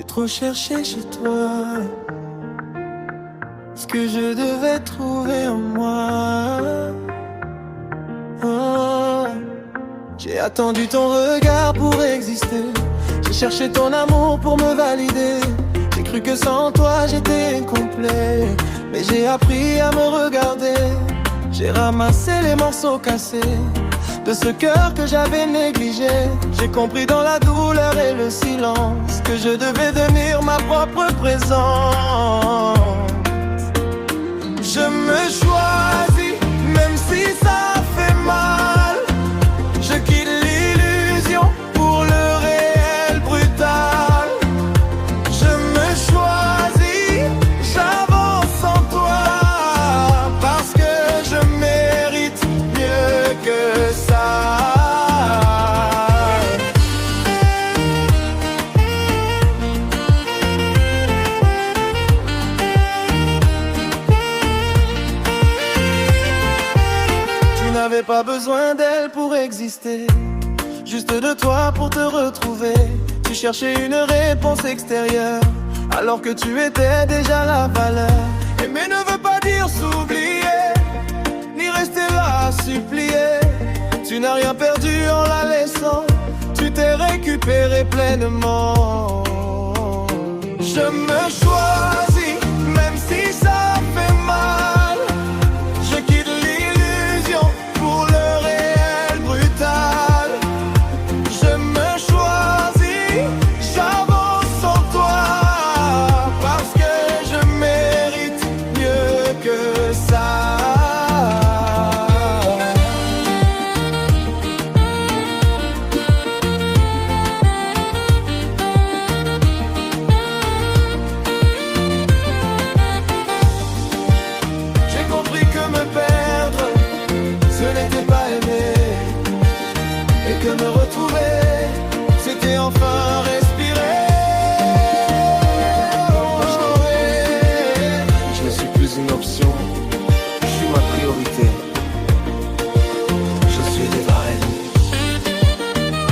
J'ai trop cherché chez toi ce que je devais trouver en moi. Oh. J'ai attendu ton regard pour exister. J'ai cherché ton amour pour me valider. J'ai cru que sans toi j'étais incomplet. Mais j'ai appris à me regarder. J'ai ramassé les morceaux cassés de ce cœur que j'avais négligé. J'ai compris dans la douleur et le silence que je devais devenir ma propre présence. Je me choisis, même si ça fait mal. Je quitte l'illusion pour le réel brutal. Je me choisis, j'avance sans toi, parce que je mérite mieux que ça. Tu n'avais pas besoin d'elle pour exister, juste de toi pour te retrouver. Tu cherchais une réponse extérieure, alors que tu étais déjà la valeur. Aimer ne veut pas dire s'oublier, ni rester là à supplier. Tu n'as rien perdu en la laissant, tu t'es récupéré pleinement. Je me choisis, même si ça fait mal. Je quitte l'illusion pour le réel brutal. Je me choisis, j'avance sans toi, parce que je mérite mieux que ça. J'ai compris que me perdre, ce n'était pas aimer, et que me retrouver, c'était enfin respirer. Je ne suis plus une option, je suis ma priorité. Je suis des varelles,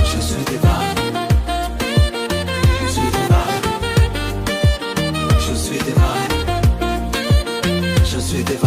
je suis des varelles, je suis des varelles, je suis des varelles, je suis des varelles.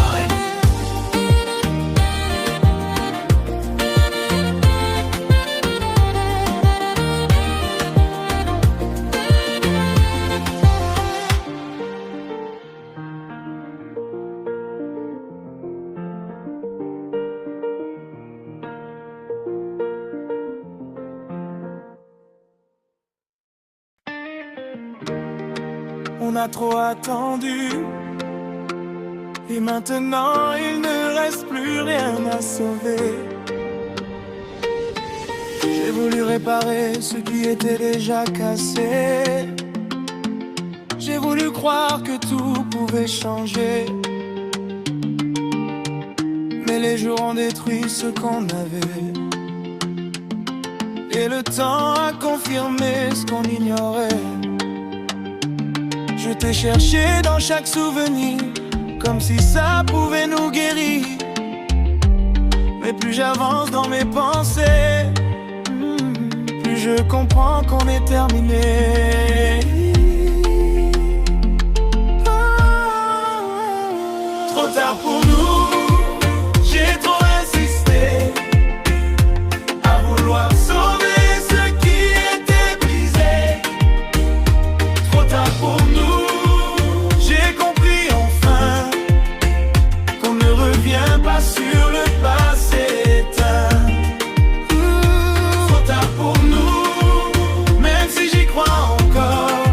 On a trop attendu, et maintenant il ne reste plus rien à sauver. J'ai voulu réparer ce qui était déjà cassé. J'ai voulu croire que tout pouvait changer, mais les jours ont détruit ce qu'on avait, et le temps a confirmé ce qu'on ignorait. Je t'ai cherché dans chaque souvenir, comme si ça pouvait nous guérir. Mais plus j'avance dans mes pensées, plus je comprends qu'on est terminé. Trop tard pour nous, j'ai trop insisté à vouloir sauver ce qui était brisé. Trop tard pour nous, j'ai compris enfin qu'on ne revient pas sur le passé éteint. Trop tard pour nous, même si j'y crois encore,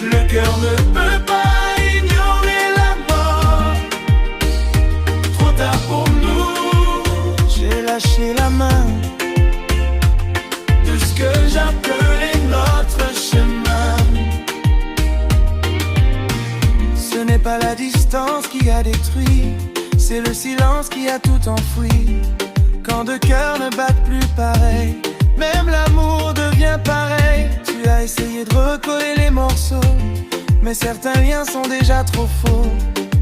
le cœur ne peut pas ignorer la mort. Trop tard pour nous, j'ai lâché la main de ce que j'appelais notre chemin. Ce n'est pas la distance qui a détruit, c'est le silence qui a tout enfoui. Quand deux cœurs ne battent plus pareil, même l'amour devient pareil. Tu as essayé de recoller les morceaux, mais certains liens sont déjà trop faux.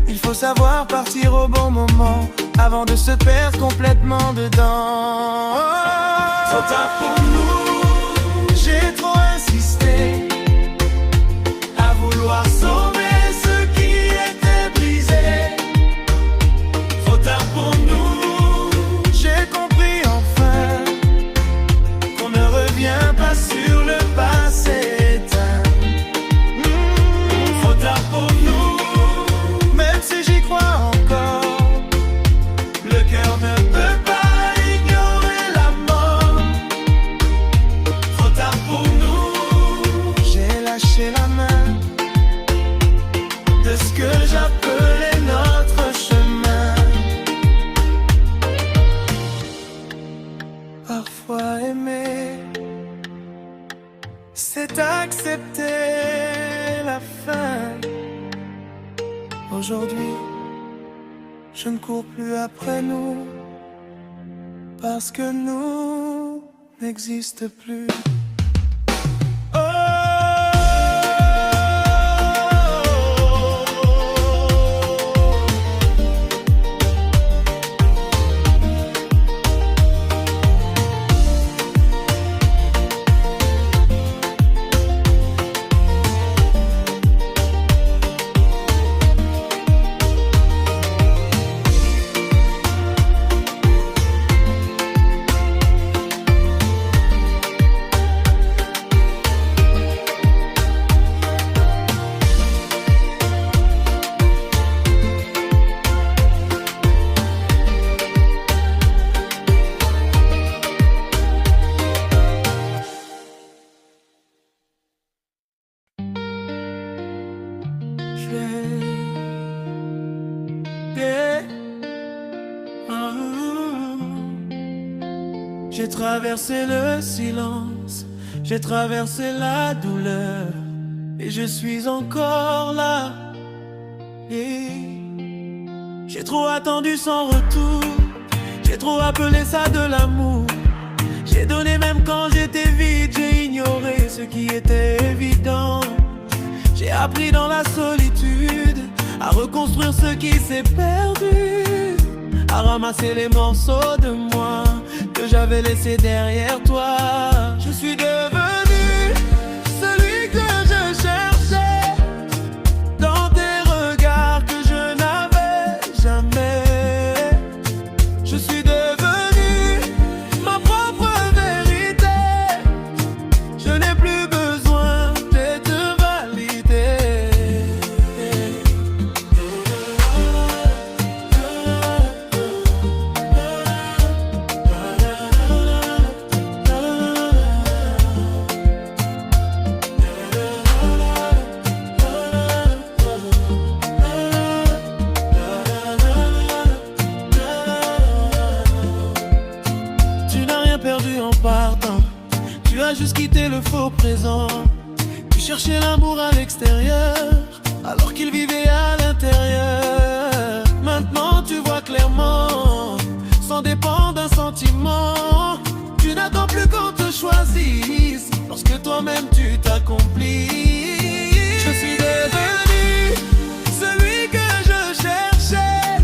Il faut savoir partir au bon moment, avant de se perdre complètement dedans. Trop tard pour nous, j'ai trop insisté c'est accepter la fin. Aujourd'hui, je ne cours plus après nous, parce que nous n'existe plus. J'ai traversé le silence, j'ai traversé la douleur, et je suis encore là. Et j'ai trop attendu sans retour, j'ai trop appelé ça de l'amour. J'ai donné même quand j'étais vide, j'ai ignoré ce qui était évident. J'ai appris dans la solitude à reconstruire ce qui s'est perdu, à ramasser les morceaux de moi que j'avais laissés derrière toi. Je suis devenu celui que je cherchais dans tes regards que je n'avais jamais. Je suis devenu ma propre vérité. Je n'ai plus besoin de te valider. Tu n'as rien perdu en partant, tu as juste quitté le faux présent. Tu cherchais l'amour à l'extérieur, alors qu'il vivait à l'intérieur. Maintenant tu vois clairement, sans dépendre d'un sentiment. Tu n'attends plus qu'on te choisisse, lorsque toi-même tu t'accomplis. Je suis devenu celui que je cherchais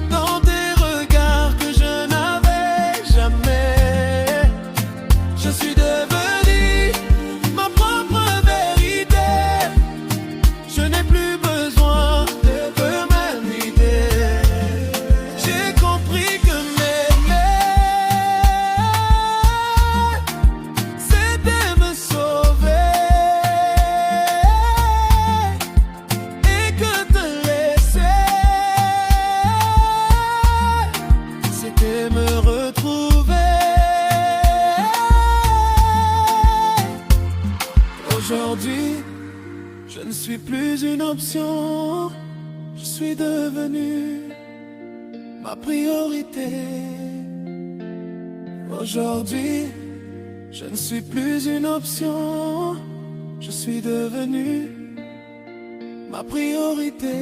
dans tes regards que je n'avais jamais. Je suis devenu ma propre vérité. Je n'ai plus besoin de te m'imiter. J'ai compris que m'aimer, c'était me sauver, et que te laisser, c'était me retrouver. Aujourd'hui, je ne suis plus une option, je suis devenu ma priorité. Aujourd'hui, je ne suis plus une option, je suis devenu ma priorité.